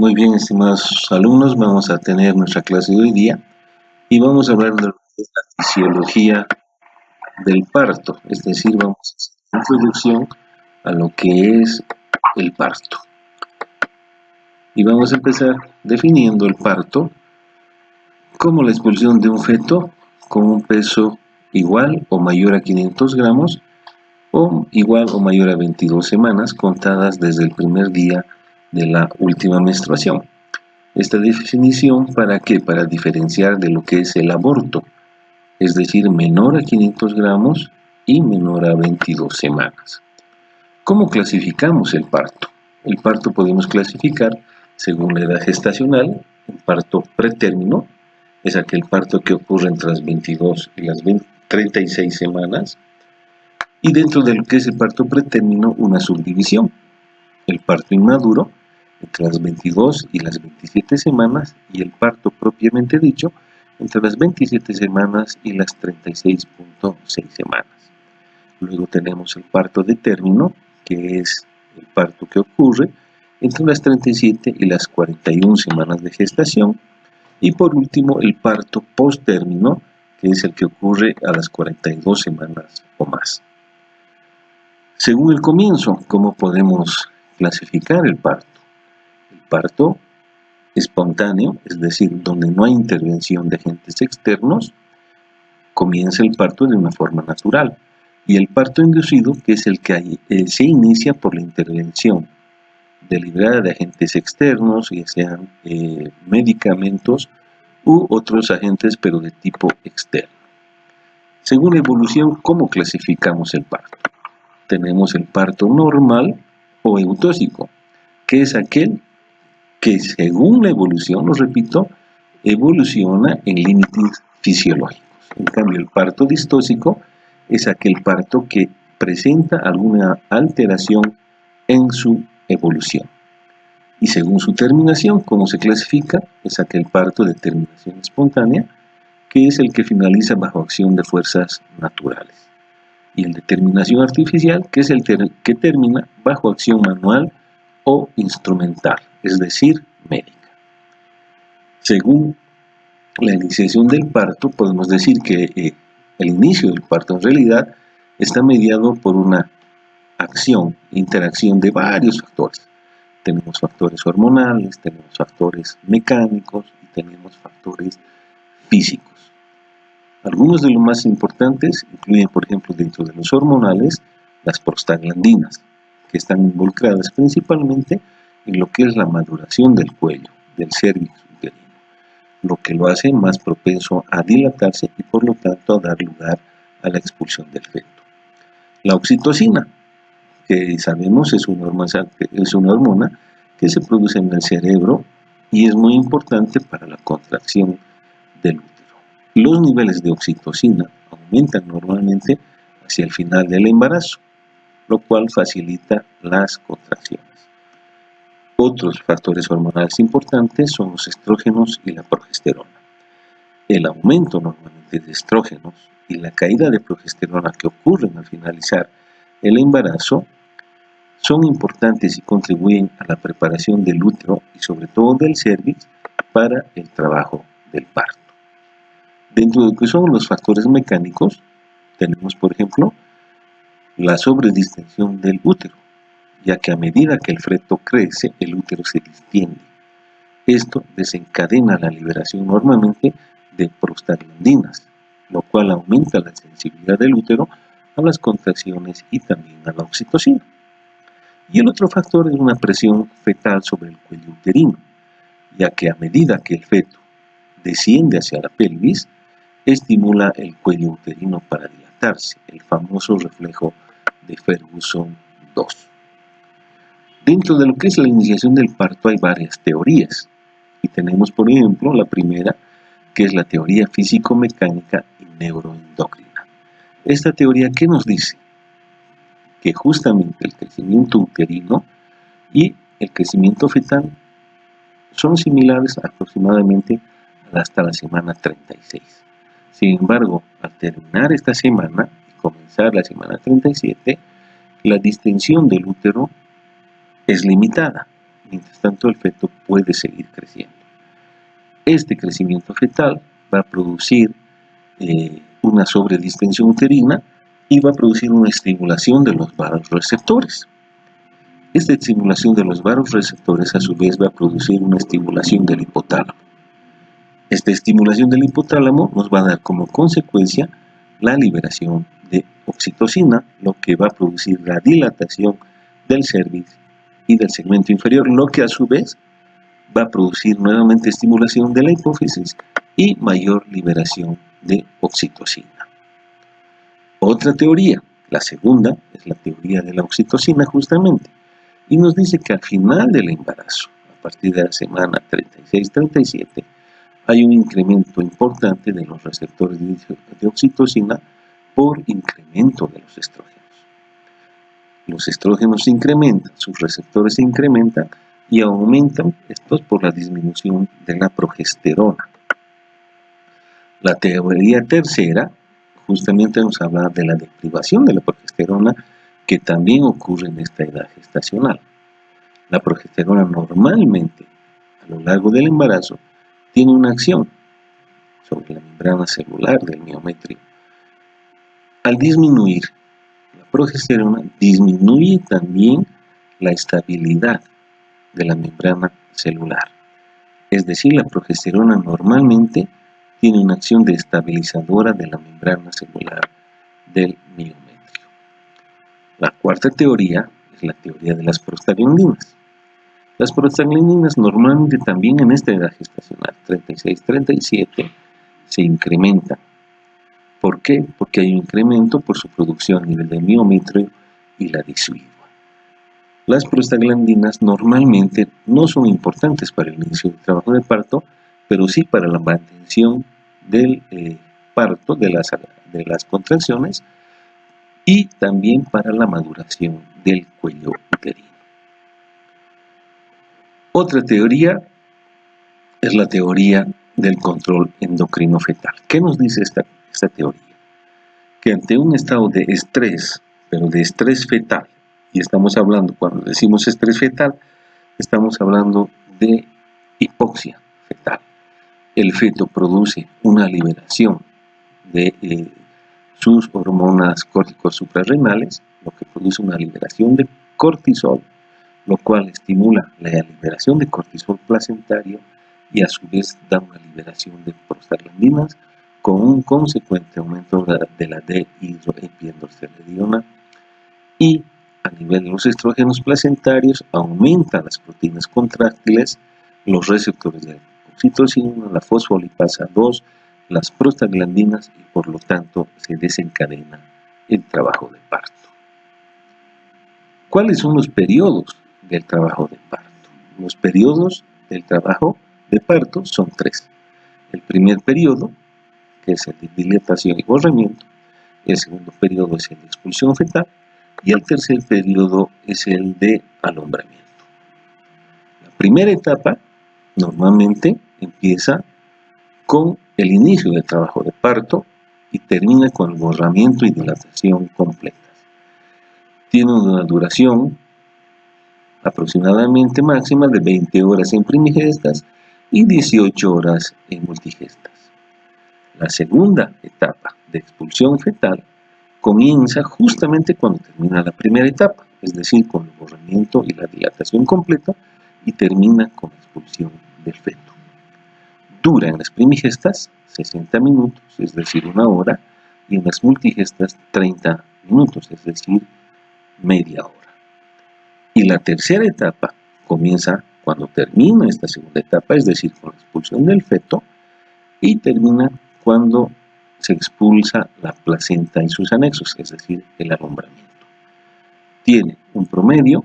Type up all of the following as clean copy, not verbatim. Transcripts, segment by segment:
Muy bien, estimados alumnos, vamos a tener nuestra clase de hoy día y vamos a hablar de la fisiología del parto, es decir, vamos a hacer una introducción a lo que es el parto. Y vamos a empezar definiendo el parto como la expulsión de un feto con un peso igual o mayor a 500 gramos o igual o mayor a 22 semanas contadas desde el primer día de la última menstruación. Esta definición, ¿para qué? Para diferenciar de lo que es el aborto, es decir, menor a 500 gramos y menor a 22 semanas. ¿Cómo clasificamos el parto? El parto podemos clasificar según la edad gestacional. El parto pretérmino es aquel parto que ocurre entre las 22 y las 36 semanas. Y dentro de lo que es el parto pretérmino, una subdivisión. El parto inmaduro, entre las 22 y las 27 semanas, y el parto propiamente dicho, entre las 27 semanas y las 36.6 semanas. Luego tenemos el parto de término, que es el parto que ocurre entre las 37 y las 41 semanas de gestación. Y por último, el parto posttérmino, que es el que ocurre a las 42 semanas o más. Según el comienzo, ¿cómo podemos clasificar el parto? El parto espontáneo, es decir, donde no hay intervención de agentes externos, comienza el parto de una forma natural. Y el parto inducido, que es el que se inicia por la intervención deliberada de agentes externos, ya sean medicamentos u otros agentes, pero de tipo externo. Según la evolución, ¿cómo clasificamos el parto? Tenemos el parto normal o eutóxico, que es aquel que según la evolución, lo repito, evoluciona en límites fisiológicos. En cambio, el parto distóxico es aquel parto que presenta alguna alteración en su evolución. Y según su terminación, ¿cómo se clasifica? Es aquel parto de terminación espontánea, que es el que finaliza bajo acción de fuerzas naturales. Y el de terminación artificial, que es el que termina bajo acción manual o instrumental, es decir, médica. Según la iniciación del parto, podemos decir que el inicio del parto en realidad está mediado por una interacción de varios factores. Tenemos factores hormonales, tenemos factores mecánicos y tenemos factores físicos. Algunos de los más importantes incluyen, por ejemplo, dentro de los hormonales, las prostaglandinas, que están involucradas principalmente en lo que es la maduración del cuello, del cérvix uterino, lo que lo hace más propenso a dilatarse y por lo tanto a dar lugar a la expulsión del feto. La oxitocina, que sabemos es una hormona que se produce en el cerebro y es muy importante para la contracción del útero. Los niveles de oxitocina aumentan normalmente hacia el final del embarazo, lo cual facilita las contracciones. Otros factores hormonales importantes son los estrógenos y la progesterona. El aumento normalmente de estrógenos y la caída de progesterona que ocurren al finalizar el embarazo son importantes y contribuyen a la preparación del útero y sobre todo del cérvix para el trabajo del parto. Dentro de lo que son los factores mecánicos, tenemos por ejemplo la sobredistensión del útero, ya que a medida que el feto crece, el útero se distiende. Esto desencadena la liberación normalmente de prostaglandinas, lo cual aumenta la sensibilidad del útero a las contracciones y también a la oxitocina. Y el otro factor es una presión fetal sobre el cuello uterino, ya que a medida que el feto desciende hacia la pelvis, estimula el cuello uterino para dilatarse, el famoso reflejo de Ferguson 2. Dentro de lo que es la iniciación del parto hay varias teorías, y tenemos por ejemplo la primera, que es la teoría físico-mecánica y neuroendocrina. Esta teoría, ¿qué nos dice? Que justamente el crecimiento uterino y el crecimiento fetal son similares aproximadamente hasta la semana 36. Sin embargo, al terminar esta semana y comenzar la semana 37, la distensión del útero es limitada, mientras tanto el feto puede seguir creciendo. Este crecimiento fetal va a producir una sobredistensión uterina y va a producir una estimulación de los vasoreceptores. Esta estimulación de los vasoreceptores a su vez va a producir una estimulación del hipotálamo. Esta estimulación del hipotálamo nos va a dar como consecuencia la liberación de oxitocina, lo que va a producir la dilatación del cérvix y del segmento inferior, lo que a su vez va a producir nuevamente estimulación de la hipófisis y mayor liberación de oxitocina. Otra teoría, la segunda, es la teoría de la oxitocina justamente, y nos dice que al final del embarazo, a partir de la semana 36-37, hay un incremento importante de los receptores de oxitocina por incremento de los estrógenos. Los estrógenos se incrementan, sus receptores se incrementan y aumentan estos por la disminución de la progesterona. La teoría tercera justamente nos habla de la deprivación de la progesterona que también ocurre en esta edad gestacional. La progesterona normalmente a lo largo del embarazo tiene una acción sobre la membrana celular del miometrio. Al disminuir la progesterona, disminuye también la estabilidad de la membrana celular. Es decir, la progesterona normalmente tiene una acción estabilizadora de la membrana celular del miometrio. La cuarta teoría es la teoría de las prostaglandinas. Las prostaglandinas normalmente también en esta edad gestacional, 36-37, se incrementan. ¿Por qué? Porque hay un incremento por su producción a nivel del miometrio y la disidua. Las prostaglandinas normalmente no son importantes para el inicio del trabajo de parto, pero sí para la mantención del parto, de las contracciones, y también para la maduración del cuello uterino. Otra teoría es la teoría del control endocrino fetal. ¿Qué nos dice esta teoría? Que ante un estado de estrés, pero de estrés fetal, y estamos hablando, cuando decimos estrés fetal, estamos hablando de hipoxia fetal. El feto produce una liberación de sus hormonas córticos suprarrenales, lo que produce una liberación de cortisol, lo cual estimula la liberación de cortisol placentario y a su vez da una liberación de prostaglandinas con un consecuente aumento de la dehidroepiandrosterona y a nivel de los estrógenos placentarios aumenta las proteínas contráctiles, los receptores de oxitocina, la fosfolipasa 2, las prostaglandinas y por lo tanto se desencadena el trabajo de parto. ¿Cuáles son los periodos del trabajo de parto? Los periodos del trabajo de parto son 3. El primer periodo, que es el de dilatación y borramiento. El segundo periodo es el de expulsión fetal. Y el tercer periodo es el de alumbramiento. La primera etapa normalmente empieza con el inicio del trabajo de parto y termina con el borramiento y dilatación completas. Tiene una duración aproximadamente máxima de 20 horas en primigestas y 18 horas en multigestas. La segunda etapa de expulsión fetal comienza justamente cuando termina la primera etapa, es decir, con el borramiento y la dilatación completa, y termina con la expulsión del feto. Dura en las primigestas 60 minutos, es decir, 1 hora, y en las multigestas 30 minutos, es decir, media hora. Y la tercera etapa comienza cuando termina esta segunda etapa, es decir, con la expulsión del feto, y termina cuando se expulsa la placenta y sus anexos, es decir, el alumbramiento. Tiene un promedio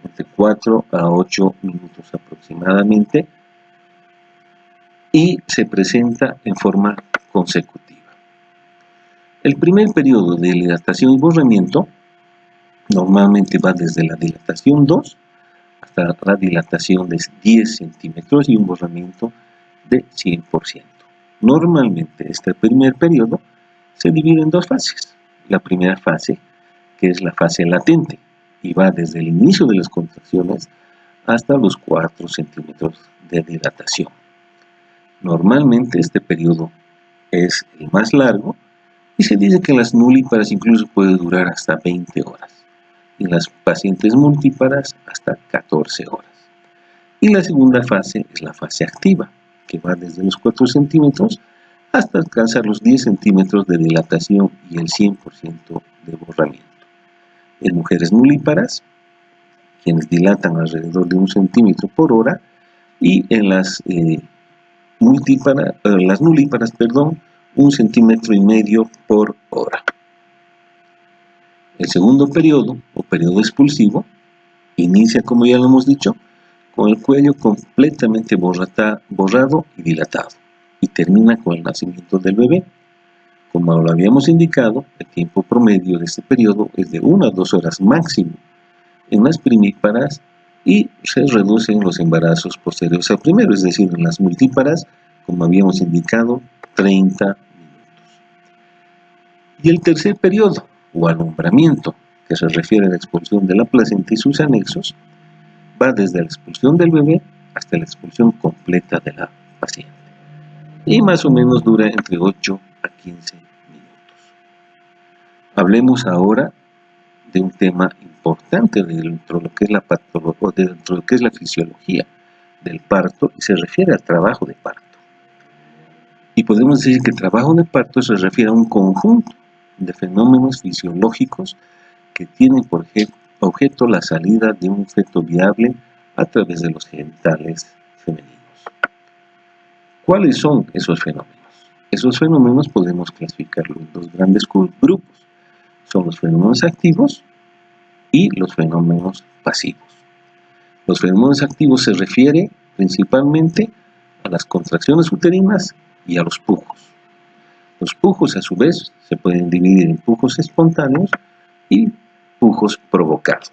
entre 4 a 8 minutos aproximadamente y se presenta en forma consecutiva. El primer periodo de dilatación y borramiento normalmente va desde la dilatación 2 hasta la dilatación de 10 centímetros y un borramiento de 100%. Normalmente este primer periodo se divide en 2 fases. La primera fase, que es la fase latente, y va desde el inicio de las contracciones hasta los 4 centímetros de dilatación. Normalmente este periodo es el más largo y se dice que en las nulíparas incluso puede durar hasta 20 horas. En las pacientes multíparas hasta 14 horas. Y la segunda fase es la fase activa, que va desde los 4 centímetros hasta alcanzar los 10 centímetros de dilatación y el 100% de borramiento. En mujeres nulíparas, quienes dilatan alrededor de 1 centímetro por hora, y en las nulíparas, 1,5 centímetros por hora. El segundo periodo, o periodo expulsivo, inicia, como ya lo hemos dicho, con el cuello completamente borrado y dilatado, y termina con el nacimiento del bebé. Como lo habíamos indicado, el tiempo promedio de este periodo es de 1 a 2 horas máximo en las primíparas y se reducen los embarazos posteriores al primero, es decir, en las multíparas, como habíamos indicado, 30 minutos. Y el tercer periodo, o alumbramiento, que se refiere a la expulsión de la placenta y sus anexos, va desde la expulsión del bebé hasta la expulsión completa de la paciente. Y más o menos dura entre 8 a 15 minutos. Hablemos ahora de un tema importante dentro de lo que es la patología, dentro de lo que es la fisiología del parto, y se refiere al trabajo de parto. Y podemos decir que el trabajo de parto se refiere a un conjunto de fenómenos fisiológicos que tienen por objeto la salida de un feto viable a través de los genitales femeninos. ¿Cuáles son esos fenómenos? Esos fenómenos podemos clasificarlos en dos grandes grupos. Son los fenómenos activos y los fenómenos pasivos. Los fenómenos activos se refiere principalmente a las contracciones uterinas y a los pujos. Los pujos, a su vez, se pueden dividir en pujos espontáneos y pujos provocados.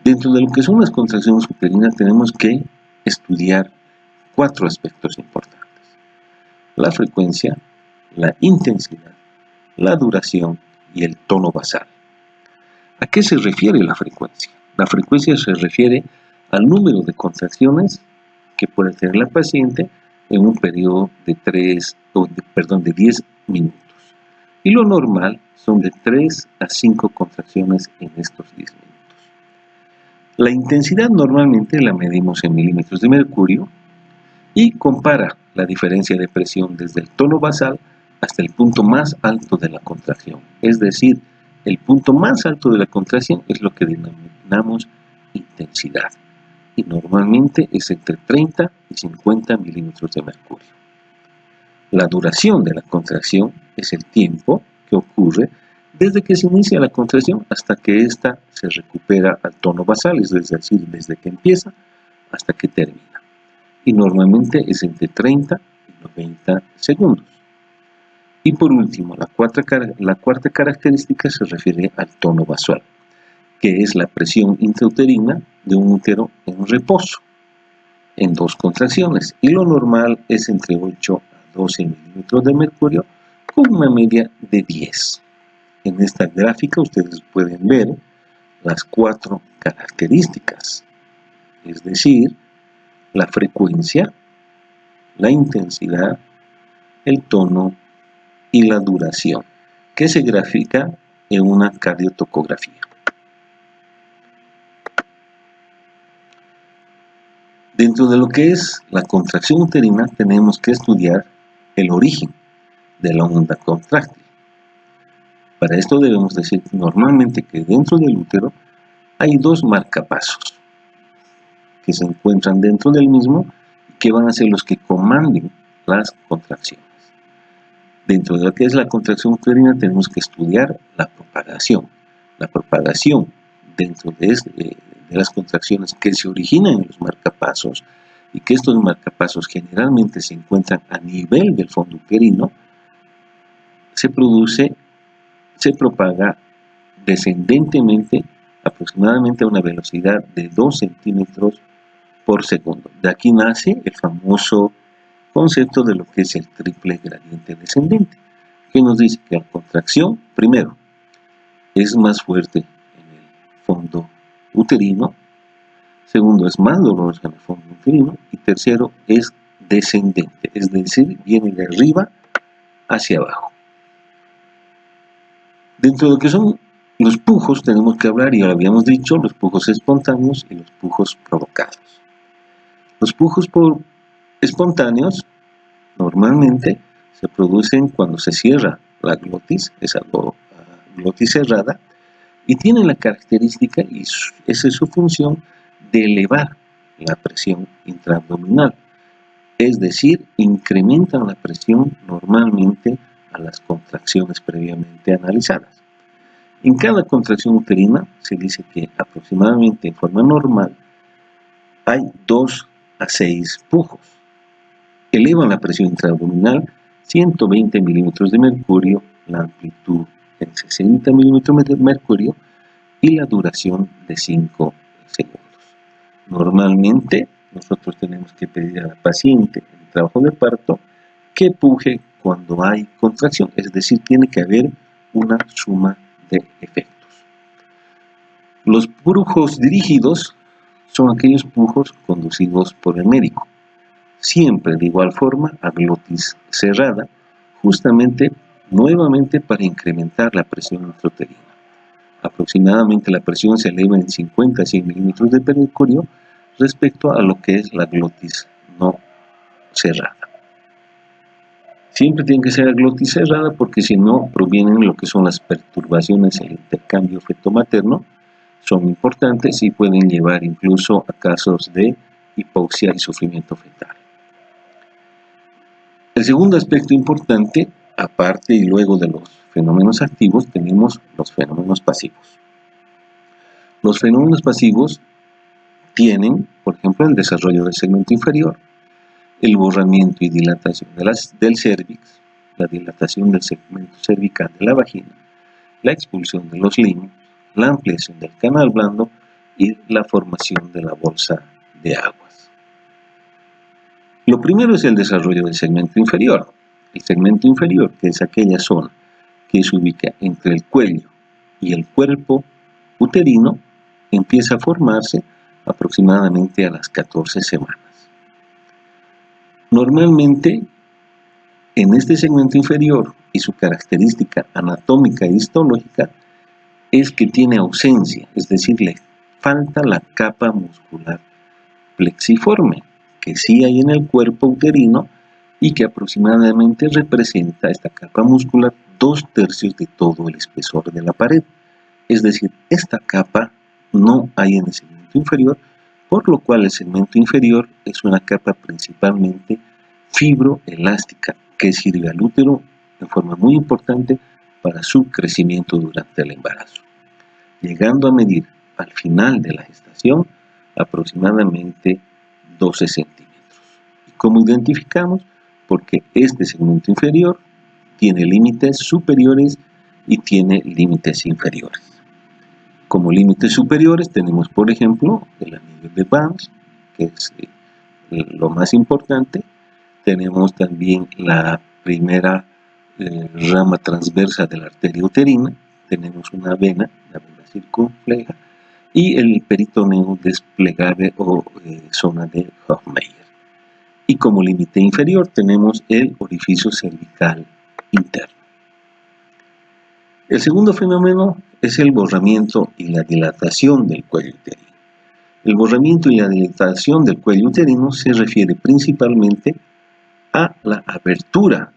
Dentro de lo que son las contracciones uterinas tenemos que estudiar 4 aspectos importantes: la frecuencia, la intensidad, la duración y el tono basal. ¿A qué se refiere la frecuencia? La frecuencia se refiere al número de contracciones que puede tener la paciente en un periodo de 10 minutos. Y lo normal son de 3 a 5 contracciones en estos 10 minutos. La intensidad normalmente la medimos en milímetros de mercurio y compara la diferencia de presión desde el tono basal hasta el punto más alto de la contracción. Es decir, el punto más alto de la contracción es lo que denominamos intensidad, y normalmente es entre 30 y 50 milímetros de mercurio. La duración de la contracción es el tiempo que ocurre desde que se inicia la contracción hasta que ésta se recupera al tono basal, es decir, desde que empieza hasta que termina. Y normalmente es entre 30 y 90 segundos. Y por último, la cuarta característica se refiere al tono basal, que es la presión intrauterina de un útero en reposo, en 2 contracciones, y lo normal es entre 8 a 12 milímetros de mercurio, con una media de 10. En esta gráfica ustedes pueden ver las 4 características, es decir, la frecuencia, la intensidad, el tono y la duración, que se grafica en una cardiotocografía. Dentro de lo que es la contracción uterina tenemos que estudiar el origen de la onda contráctil. Para esto debemos decir normalmente que dentro del útero hay 2 marcapasos que se encuentran dentro del mismo y que van a ser los que comanden las contracciones. Dentro de lo que es la contracción uterina tenemos que estudiar la propagación. La propagación dentro de las contracciones que se originan en los marcapasos, y que estos marcapasos generalmente se encuentran a nivel del fondo uterino, se propaga descendentemente aproximadamente a una velocidad de 2 centímetros por segundo. De aquí nace el famoso concepto de lo que es el triple gradiente descendente, que nos dice que la contracción, primero, es más fuerte en el fondo uterino, Segundo, es más dolorosa en el fondo uterino. Y tercero, es descendente, es decir, viene de arriba hacia abajo. Dentro de lo que son los pujos, tenemos que hablar, y ahora habíamos dicho, los pujos espontáneos y los pujos provocados. Los pujos espontáneos normalmente se producen cuando se cierra la glotis, esa glotis cerrada, y tienen la característica, y esa es su función, de elevar la presión intraabdominal. Es decir, incrementan la presión normalmente a las contracciones previamente analizadas. En cada contracción uterina se dice que aproximadamente en forma normal hay 2 a 6 pujos. Elevan la presión intraabdominal 120 milímetros de mercurio, la amplitud en 60 milímetros de mercurio y la duración de 5 segundos. Normalmente nosotros tenemos que pedir a la paciente en el trabajo de parto que puje cuando hay contracción, es decir, tiene que haber una suma de efectos. Los pujos dirigidos son aquellos pujos conducidos por el médico, siempre de igual forma a glotis cerrada, justamente nuevamente para incrementar la presión intrauterina. Aproximadamente la presión se eleva en 50 a 100 milímetros de mercurio respecto a lo que es la glotis no cerrada. Siempre tiene que ser la glotis cerrada porque si no provienen lo que son las perturbaciones del intercambio feto-materno, son importantes y pueden llevar incluso a casos de hipoxia y sufrimiento fetal. El segundo aspecto importante, aparte y luego de los fenómenos activos, tenemos los fenómenos pasivos. Los fenómenos pasivos tienen, por ejemplo, el desarrollo del segmento inferior, el borramiento y dilatación del cérvix, la dilatación del segmento cervical de la vagina, la expulsión de los limos, la ampliación del canal blando y la formación de la bolsa de aguas. Lo primero es el desarrollo del segmento inferior. El segmento inferior, que es aquella zona que se ubica entre el cuello y el cuerpo uterino, empieza a formarse aproximadamente a las 14 semanas. Normalmente, en este segmento inferior y su característica anatómica e histológica es que tiene ausencia, es decir, le falta la capa muscular plexiforme, que sí hay en el cuerpo uterino y que aproximadamente representa esta capa muscular 2/3 de todo el espesor de la pared. Es decir, esta capa no hay en el segmento inferior, por lo cual el segmento inferior es una capa principalmente fibroelástica que sirve al útero de forma muy importante para su crecimiento durante el embarazo, llegando a medir al final de la gestación aproximadamente 12 centímetros. ¿Y cómo identificamos? Porque este segmento inferior tiene límites superiores y tiene límites inferiores. Como límites superiores tenemos, por ejemplo, el anillo de Banks, que es lo más importante. Tenemos también la primera rama transversa de la arteria uterina. Tenemos una vena, la vena circunfleja, y el peritoneo desplegable o zona de Hofmeyr. Y como límite inferior tenemos el orificio cervical interno. El segundo fenómeno es el borramiento y la dilatación del cuello uterino. El borramiento y la dilatación del cuello uterino se refiere principalmente a la abertura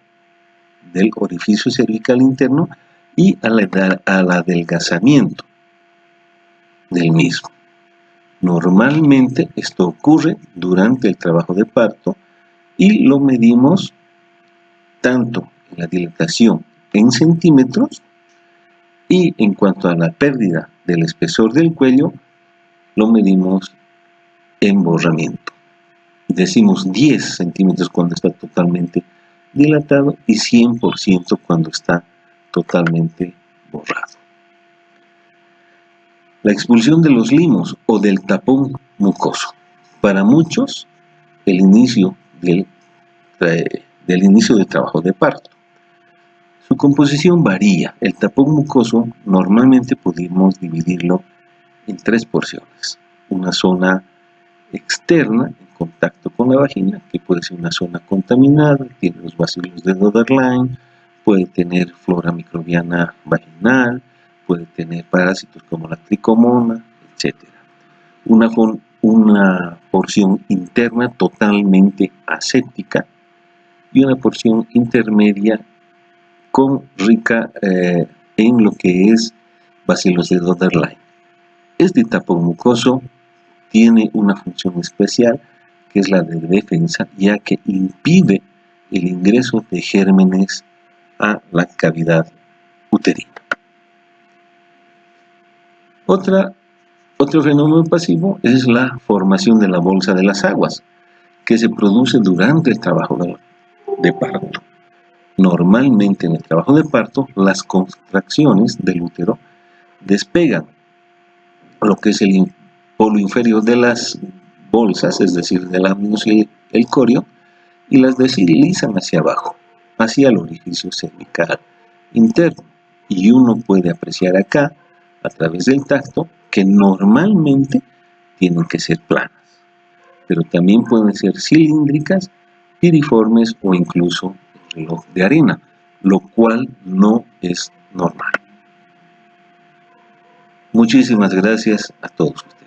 del orificio cervical interno y al adelgazamiento del mismo. Normalmente esto ocurre durante el trabajo de parto y lo medimos tanto en la dilatación en centímetros y en cuanto a la pérdida del espesor del cuello, lo medimos en borramiento. Decimos 10 centímetros cuando está totalmente dilatado y 100% cuando está totalmente borrado. La expulsión de los limos o del tapón mucoso. Para muchos, el inicio del inicio del trabajo de parto. Su composición varía. El tapón mucoso normalmente podemos dividirlo en 3 porciones. Una zona externa en contacto con la vagina, que puede ser una zona contaminada, tiene los bacilos de Döderlein, puede tener flora microbiana vaginal, puede tener parásitos como la tricomona, etc. Una porción interna totalmente aséptica y una porción intermedia con rica en lo que es bacilos de Döderlein. Este tapón mucoso tiene una función especial que es la de defensa, ya que impide el ingreso de gérmenes a la cavidad uterina. Otro fenómeno pasivo es la formación de la bolsa de las aguas, que se produce durante el trabajo de parto. Normalmente en el trabajo de parto, las contracciones del útero despegan lo que es el polo inferior de las bolsas, es decir, del amnios y el corio, y las deslizan hacia abajo, hacia el orificio cervical interno. Y uno puede apreciar acá, a través del tacto, que normalmente tienen que ser planas, pero también pueden ser cilíndricas, piriformes o incluso el reloj de arena, lo cual no es normal. Muchísimas gracias a todos ustedes.